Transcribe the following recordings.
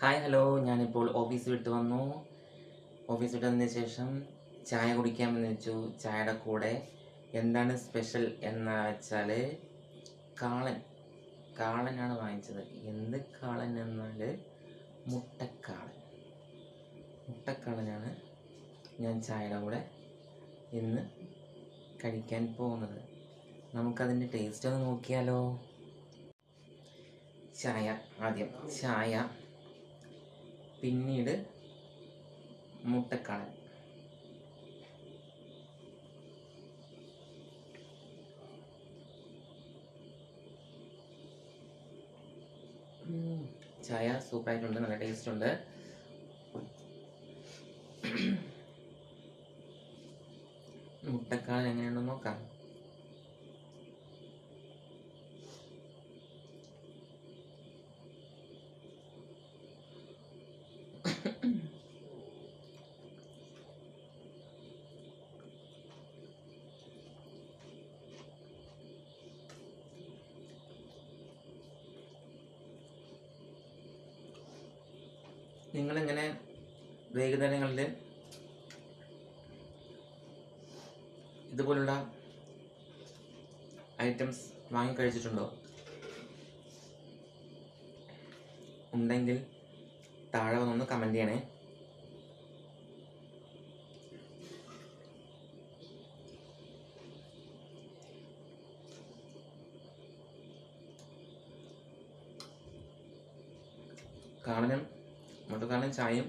Hi hello, ഞാനിപ്പോൾ office വിട്ട് വന്നു. ഓഫീസ് വിട്ട് വന്നതിന് ശേഷം ചായ കുടിക്കാമെന്ന് വെച്ചു. ചായയുടെ കൂടെ എന്താണ് സ്പെഷ്യൽ എന്ന് വെച്ചാൽ കാളൻ കാളനാണ് വാങ്ങിച്ചത്. എന്ത് കാളൻ എന്നാൽ മുട്ടക്കാളനാണ് ഞാൻ ചായയുടെ കൂടെ ഇന്ന് കഴിക്കാൻ പോകുന്നത്. നമുക്കതിൻ്റെ ടേസ്റ്റ് ഒന്ന് നോക്കിയാലോ. ആദ്യം ചായ, പിന്നീട് മുട്ടക്കാളൻ. ചായ സൂപ്പറായിട്ടുണ്ട്, നല്ല ടേസ്റ്റ് ഉണ്ട്. മുട്ടക്കാളൻ എങ്ങനെയുണ്ടെന്ന് നോക്കാം. നിങ്ങളിങ്ങനെ വൈകുന്നേരങ്ങളിൽ ഇതുപോലുള്ള ഐറ്റംസ് വാങ്ങി കഴിച്ചിട്ടുണ്ടോ? ഉണ്ടെങ്കിൽ താഴെ വന്നൊന്ന് കമൻറ്റ് ചെയ്യണേ. മുട്ടക്കാളനും ചായയും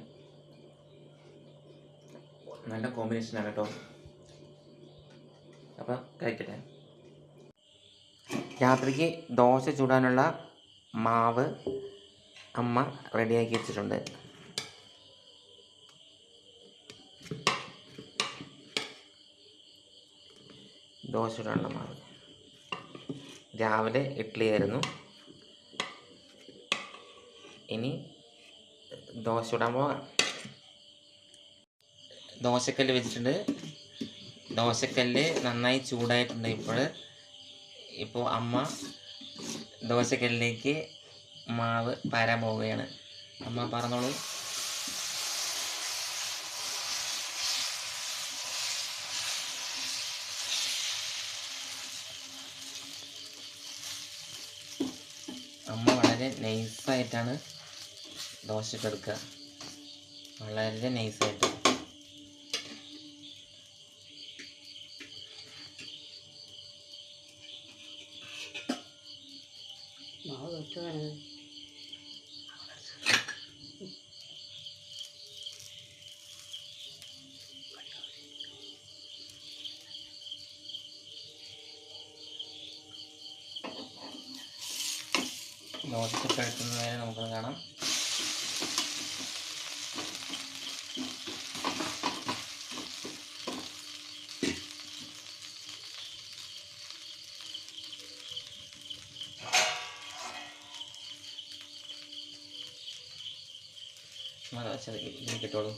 നല്ല കോമ്പിനേഷനാണ് കേട്ടോ. അപ്പം കഴിക്കട്ടെ. രാത്രിക്ക് ദോശ ചൂടാനുള്ള മാവ് അമ്മ റെഡിയാക്കി വെച്ചിട്ടുണ്ട്. ദോശ ചൂടാനുള്ള മാവ്. രാവിലെ ഇഡ്ഡലി ആയിരുന്നു. ഇനി ദോശ ചൂടാൻ പോകാം. ദോശക്കല്ല് വെച്ചിട്ടുണ്ട്. ദോശക്കല്ല് നന്നായി ചൂടായിട്ടുണ്ട്. ഇപ്പോൾ അമ്മ ദോശക്കല്ലിലേക്ക് മാവ് പരാൻ പോവുകയാണ്. അമ്മ പറഞ്ഞോളൂ. അമ്മ വളരെ നൈസായിട്ടാണ് ദോശ എടുക്കുക, വളരെ നൈസായിട്ട്. ദോശ ചുട്ടെടുക്കുന്നത് വരെ നമുക്കൊന്ന് കാണാം. ഇതിന് കിട്ടുള്ളൂ.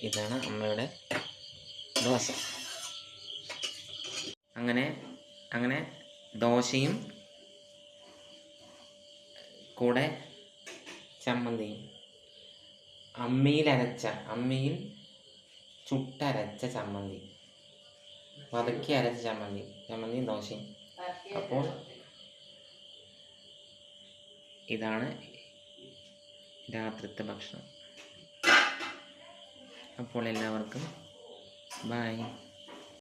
ഇതാണ് അമ്മയുടെ ദോശ. അങ്ങനെ ദോശയും കൂടെ ചമ്മന്തിയും, അമ്മിയിൽ ചുട്ടരച്ച ചമ്മന്തി, വതക്കി അരച്ച ചമ്മന്തിയും ദോശയും. അപ്പോൾ ഇതാണ് രാത്രിത്തെ ഭക്ഷണം. അപ്പോൾ എല്ലാവർക്കും ബൈ.